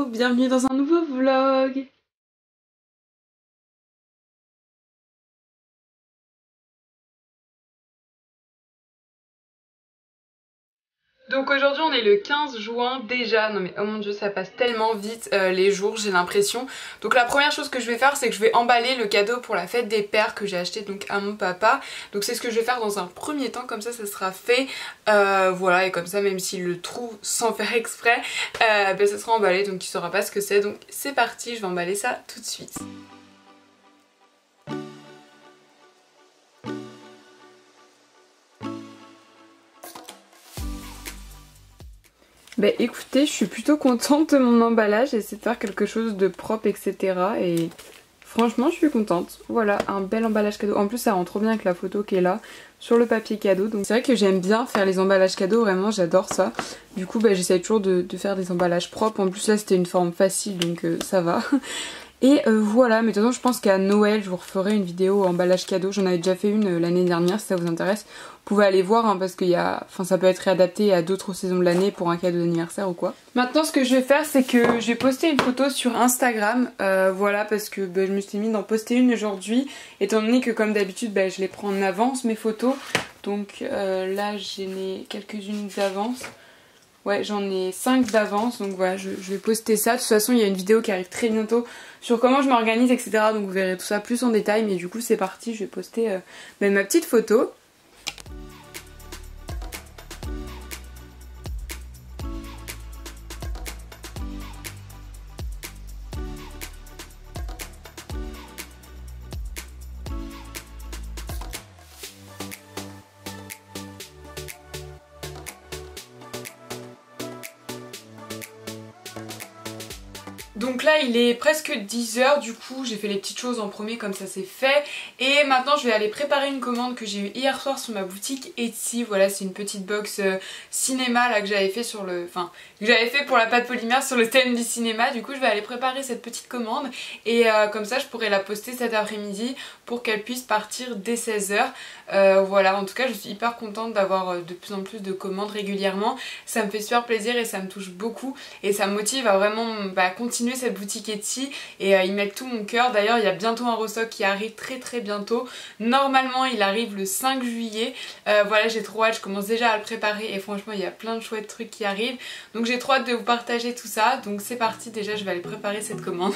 Hello, bienvenue dans un nouveau vlog. Donc aujourd'hui on est le 15 juin déjà, non mais oh mon dieu ça passe tellement vite les jours j'ai l'impression. Donc la première chose que je vais faire c'est que je vais emballer le cadeau pour la fête des pères que j'ai acheté donc à mon papa. Donc c'est ce que je vais faire dans un premier temps, comme ça sera fait. Voilà, et comme ça même s'il le trouve sans faire exprès, ben, ça sera emballé donc il saura pas ce que c'est. Donc c'est parti, je vais emballer ça tout de suite. Bah écoutez, je suis plutôt contente de mon emballage, j'ai essayé de faire quelque chose de propre etc. Et franchement je suis contente. Voilà, un bel emballage cadeau. En plus ça rend trop bien avec la photo qui est là sur le papier cadeau. Donc c'est vrai que j'aime bien faire les emballages cadeaux, vraiment j'adore ça. Du coup bah, j'essaie toujours de faire des emballages propres. En plus là c'était une forme facile donc ça va. Et voilà, mais de toute façon je pense qu'à Noël je vous referai une vidéo emballage cadeau. J'en avais déjà fait une l'année dernière, si ça vous intéresse. Vous pouvez aller voir hein, parce qu'il y a... Enfin ça peut être réadapté à d'autres saisons de l'année pour un cadeau d'anniversaire ou quoi. Maintenant ce que je vais faire c'est que je vais poster une photo sur Instagram. Voilà, parce que bah, je me suis mis d'en poster une aujourd'hui. Étant donné que comme d'habitude bah, je les prends en avance mes photos. Donc là j'en ai quelques-unes d'avance. Ouais, j'en ai 5 d'avance, donc voilà, je vais poster ça. De toute façon, il y a une vidéo qui arrive très bientôt sur comment je m'organise, etc. Donc vous verrez tout ça plus en détail, mais du coup c'est parti, je vais poster ma petite photo. Donc là il est presque 10h, du coup j'ai fait les petites choses en premier comme ça c'est fait. Et maintenant je vais aller préparer une commande que j'ai eue hier soir sur ma boutique Etsy. Voilà, c'est une petite box cinéma là que j'avais fait sur le... Enfin, que j'avais fait pour la pâte polymère sur le thème du cinéma. Du coup je vais aller préparer cette petite commande et comme ça je pourrai la poster cet après-midi pour qu'elle puisse partir dès 16h. Voilà, en tout cas je suis hyper contente d'avoir de plus en plus de commandes régulièrement. Ça me fait super plaisir et ça me touche beaucoup et ça me motive à vraiment continuer cette boutique Etsy et y mettre tout mon cœur. D'ailleurs il y a bientôt un restock qui arrive très bientôt. Normalement il arrive le 5 juillet. Voilà, j'ai trop hâte, je commence déjà à le préparer et franchement il y a plein de chouettes trucs qui arrivent. Donc j'ai trop hâte de vous partager tout ça. Donc c'est parti, déjà je vais aller préparer cette commande.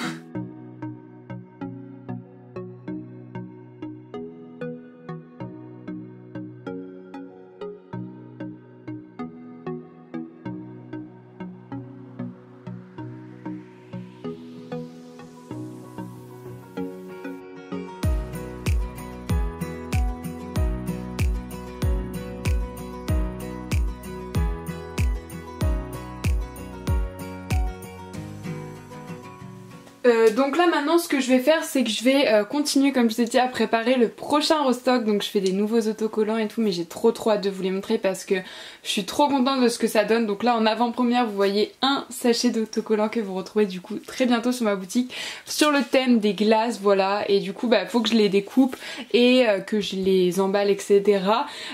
Donc là maintenant ce que je vais faire c'est que je vais continuer comme je vous ai dit à préparer le prochain restock. Donc je fais des nouveaux autocollants et tout, mais j'ai trop hâte de vous les montrer parce que je suis trop contente de ce que ça donne. Donc là en avant-première vous voyez un sachet d'autocollants que vous retrouvez du coup très bientôt sur ma boutique sur le thème des glaces, voilà. Et du coup faut que je les découpe et que je les emballe etc.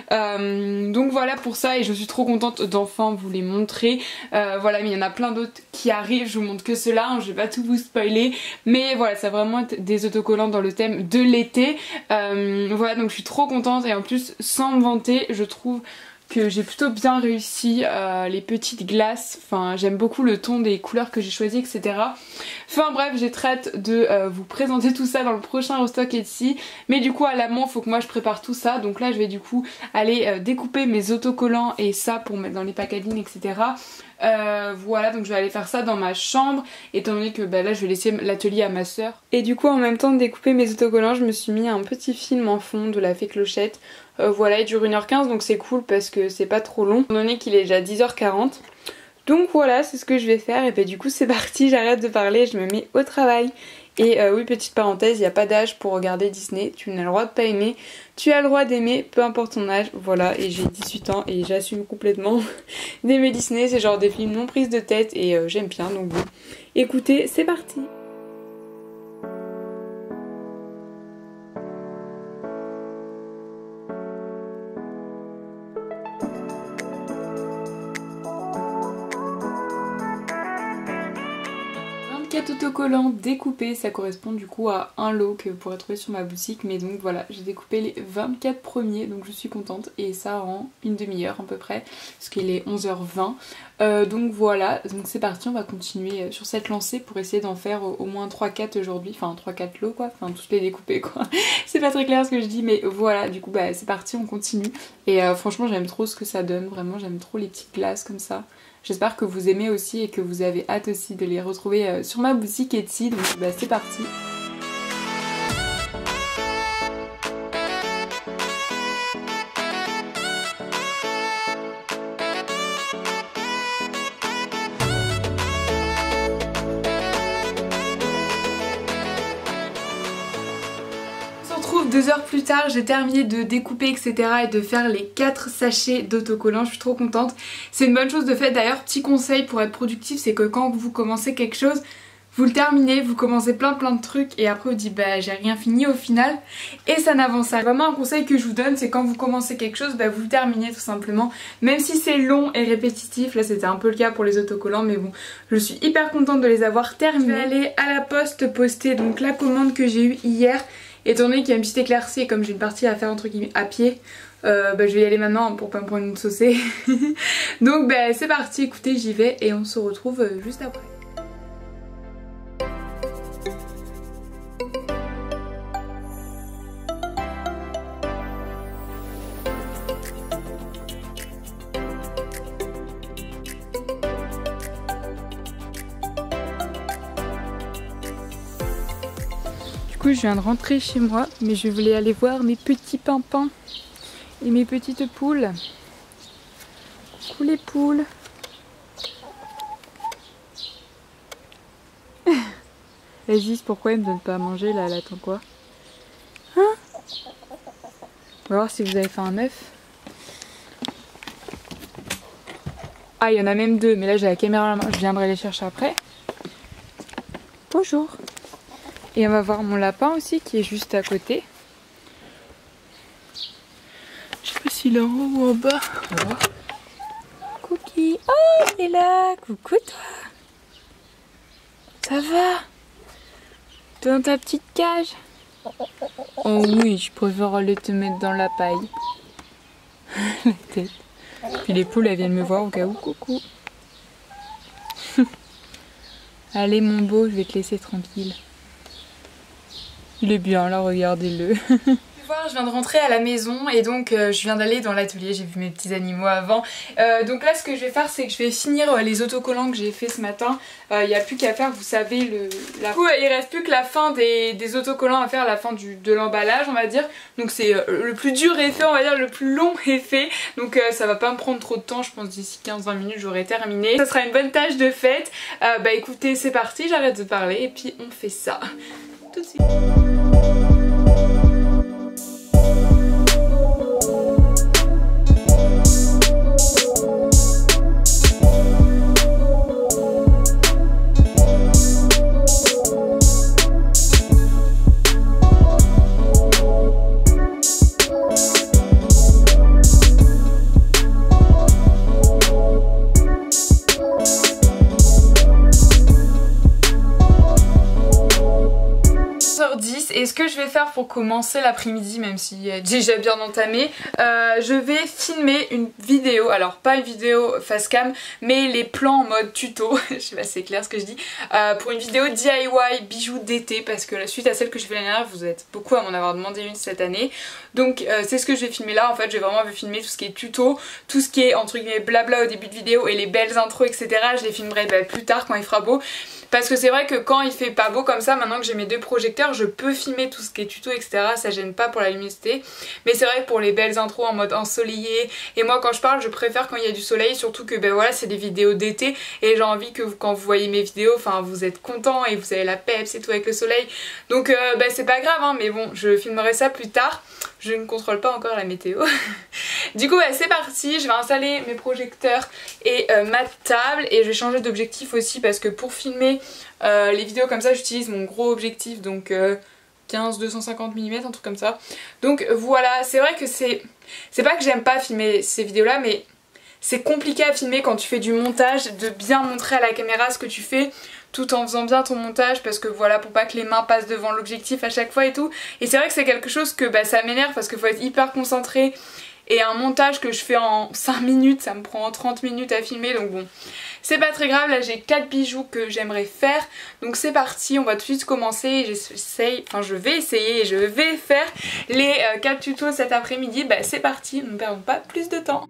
Donc voilà pour ça et je suis trop contente d'enfin vous les montrer. Voilà, mais il y en a plein d'autres qui arrivent, je vous montre que ceux-là, hein, je vais pas tout vous spoiler. Mais voilà, ça va vraiment être des autocollants dans le thème de l'été. Voilà, donc je suis trop contente et en plus sans me vanter je trouve que j'ai plutôt bien réussi les petites glaces. Enfin j'aime beaucoup le ton des couleurs que j'ai choisi etc. Enfin bref, j'ai très hâte de vous présenter tout ça dans le prochain restock Etsy. Mais du coup à l'amont faut que moi je prépare tout ça. Donc là je vais du coup aller découper mes autocollants et ça pour mettre dans les packaging etc. Voilà, donc je vais aller faire ça dans ma chambre étant donné que là je vais laisser l'atelier à ma soeur. Et du coup en même temps de découper mes autocollants je me suis mis un petit film en fond de la Fée Clochette. Voilà, il dure 1h15 donc c'est cool parce que c'est pas trop long étant donné qu'il est déjà 10h40. Donc voilà, c'est ce que je vais faire et du coup c'est parti, j'arrête de parler, je me mets au travail. Et oui, petite parenthèse, il n'y a pas d'âge pour regarder Disney, tu n'as le droit de pas aimer, tu as le droit d'aimer, peu importe ton âge, voilà, et j'ai 18 ans et j'assume complètement d'aimer Disney, c'est genre des films non prises de tête et j'aime bien, donc bon, écoutez, c'est parti. 24 autocollants découpés, ça correspond du coup à un lot que vous pourrez trouver sur ma boutique, mais donc voilà, j'ai découpé les 24 premiers, donc je suis contente, et ça en une demi-heure à peu près, parce qu'il est 11h20. Donc voilà, donc c'est parti, on va continuer sur cette lancée pour essayer d'en faire au moins 3-4 aujourd'hui, enfin 3-4 lots quoi, enfin tous les découper quoi. C'est pas très clair ce que je dis, mais voilà, du coup bah c'est parti, on continue. Et franchement j'aime trop ce que ça donne, vraiment j'aime trop les petites glaces comme ça. J'espère que vous aimez aussi et que vous avez hâte aussi de les retrouver sur ma boutique Etsy, donc bah c'est parti. On se retrouve 2 heures plus tard, j'ai terminé de découper etc. et de faire les 4 sachets d'autocollants, je suis trop contente. C'est une bonne chose de fait d'ailleurs, petit conseil pour être productif, c'est que quand vous commencez quelque chose, vous le terminez, vous commencez plein de trucs et après vous dites bah j'ai rien fini au final et ça n'avance pas. Vraiment un conseil que je vous donne, c'est quand vous commencez quelque chose, bah vous le terminez tout simplement. Même si c'est long et répétitif, là c'était un peu le cas pour les autocollants mais bon, je suis hyper contente de les avoir terminés. Je vais aller à la poste poster donc la commande que j'ai eue hier. Étant donné qu'il y a une petite éclaircie et comme j'ai une partie à faire entre guillemets à pied, bah, je vais y aller maintenant pour pas me prendre une saucée. Donc bah, c'est parti, écoutez j'y vais et on se retrouve juste après. Du coup je viens de rentrer chez moi mais je voulais aller voir mes petits pimpins et mes petites poules. Coucou les poules. Vas-y, pourquoi elle me donne pas à manger là, elle attend quoi? Hein? On va voir si vous avez fait un œuf. Ah il y en a même 2 mais là j'ai la caméra à la main, je viendrai les chercher après. Bonjour. Et on va voir mon lapin aussi qui est juste à côté. Je sais pas s'il est en haut ou en bas. On va voir. Cookie. Oh, il est là. Coucou toi. Ça va? T'es dans ta petite cage? Oh oui, je préfère aller te mettre dans la paille. La tête. Puis les poules elles viennent me voir au cas où. Coucou. Allez mon beau, je vais te laisser tranquille. Il est bien là, regardez-le. Je viens de rentrer à la maison et donc je viens d'aller dans l'atelier, j'ai vu mes petits animaux avant. Donc là ce que je vais faire c'est que je vais finir les autocollants que j'ai fait ce matin. Il n'y a plus qu'à faire, vous savez, du coup il reste plus que la fin des autocollants à faire, la fin de l'emballage on va dire. Donc c'est le plus dur est fait, on va dire le plus long est fait. Donc ça va pas me prendre trop de temps, je pense d'ici 15-20 minutes j'aurai terminé. Ça sera une bonne tâche de fête. Bah écoutez c'est parti, j'arrête de parler et puis on fait ça tout de suite. Et ce que je vais faire pour commencer l'après-midi, même si est déjà bien entamé, je vais filmer une vidéo, alors pas une vidéo face cam, mais les plans en mode tuto, je sais pas si c'est clair ce que je dis, pour une vidéo DIY bijoux d'été, parce que suite à celle que je fais l'année dernière, vous êtes beaucoup à m'en avoir demandé une cette année, donc c'est ce que je vais filmer là. En fait je vais vraiment filmer tout ce qui est tuto, tout ce qui est entre guillemets blabla au début de vidéo et les belles intros etc, je les filmerai plus tard quand il fera beau. Parce que c'est vrai que quand il fait pas beau comme ça, maintenant que j'ai mes 2 projecteurs, je peux filmer tout ce qui est tuto etc, ça gêne pas pour la luminosité. Mais c'est vrai que pour les belles intros en mode ensoleillé, et moi quand je parle je préfère quand il y a du soleil, surtout que voilà c'est des vidéos d'été et j'ai envie que quand vous voyez mes vidéos, enfin vous êtes contents et vous avez la peps et tout avec le soleil. Donc c'est pas grave hein, mais bon je filmerai ça plus tard. Je ne contrôle pas encore la météo. Du coup c'est parti, je vais installer mes projecteurs et ma table et je vais changer d'objectif aussi parce que pour filmer les vidéos comme ça j'utilise mon gros objectif donc 15-250 mm, un truc comme ça. Donc voilà, c'est vrai que c'est pas que j'aime pas filmer ces vidéos là mais c'est compliqué à filmer quand tu fais du montage, de bien montrer à la caméra ce que tu fais tout en faisant bien ton montage, parce que voilà, pour pas que les mains passent devant l'objectif à chaque fois et tout. Et c'est vrai que c'est quelque chose que ça m'énerve parce qu'il faut être hyper concentré. Et un montage que je fais en 5 minutes, ça me prend 30 minutes à filmer, donc bon, c'est pas très grave. Là j'ai 4 bijoux que j'aimerais faire, donc c'est parti, on va tout de suite commencer. Je vais essayer et je vais faire les 4 tutos cet après-midi. C'est parti, ne perdons pas plus de temps.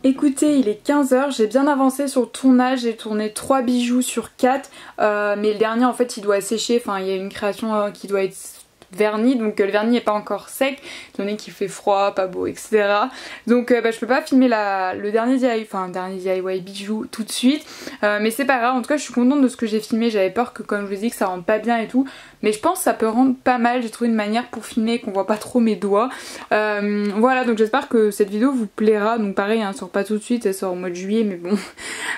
Écoutez, il est 15 h, j'ai bien avancé sur le tournage, j'ai tourné 3 bijoux sur 4, mais le dernier en fait il doit sécher, enfin il y a une création qui doit être verni, donc le vernis n'est pas encore sec, étant donné qu'il fait froid, pas beau, etc. Donc je peux pas filmer le dernier DIY bijou tout de suite, mais c'est pas grave. En tout cas je suis contente de ce que j'ai filmé. J'avais peur que, comme je vous ai dit, que ça rentre pas bien et tout, mais je pense que ça peut rendre pas mal. J'ai trouvé une manière pour filmer qu'on voit pas trop mes doigts. Voilà, donc j'espère que cette vidéo vous plaira. Donc pareil, elle sort pas tout de suite, elle sort au mois de juillet, mais bon.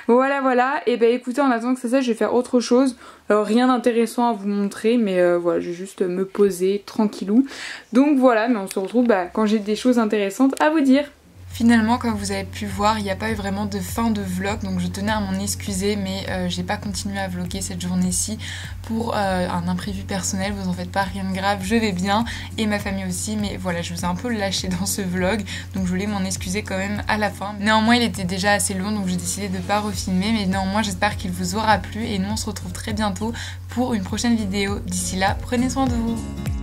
Voilà, et écoutez, en attendant que ça sèche, je vais faire autre chose. Alors rien d'intéressant à vous montrer, mais voilà, je vais juste me poser tranquillou. Donc voilà, mais on se retrouve quand j'ai des choses intéressantes à vous dire. Finalement, comme vous avez pu voir, il n'y a pas eu vraiment de fin de vlog, donc je tenais à m'en excuser, mais j'ai pas continué à vlogger cette journée-ci pour un imprévu personnel. Vous en faites pas, rien de grave, je vais bien et ma famille aussi, mais voilà, je vous ai un peu lâché dans ce vlog, donc je voulais m'en excuser quand même à la fin. Néanmoins, il était déjà assez long, donc j'ai décidé de pas refilmer, mais néanmoins j'espère qu'il vous aura plu et nous on se retrouve très bientôt pour une prochaine vidéo. D'ici là, prenez soin de vous.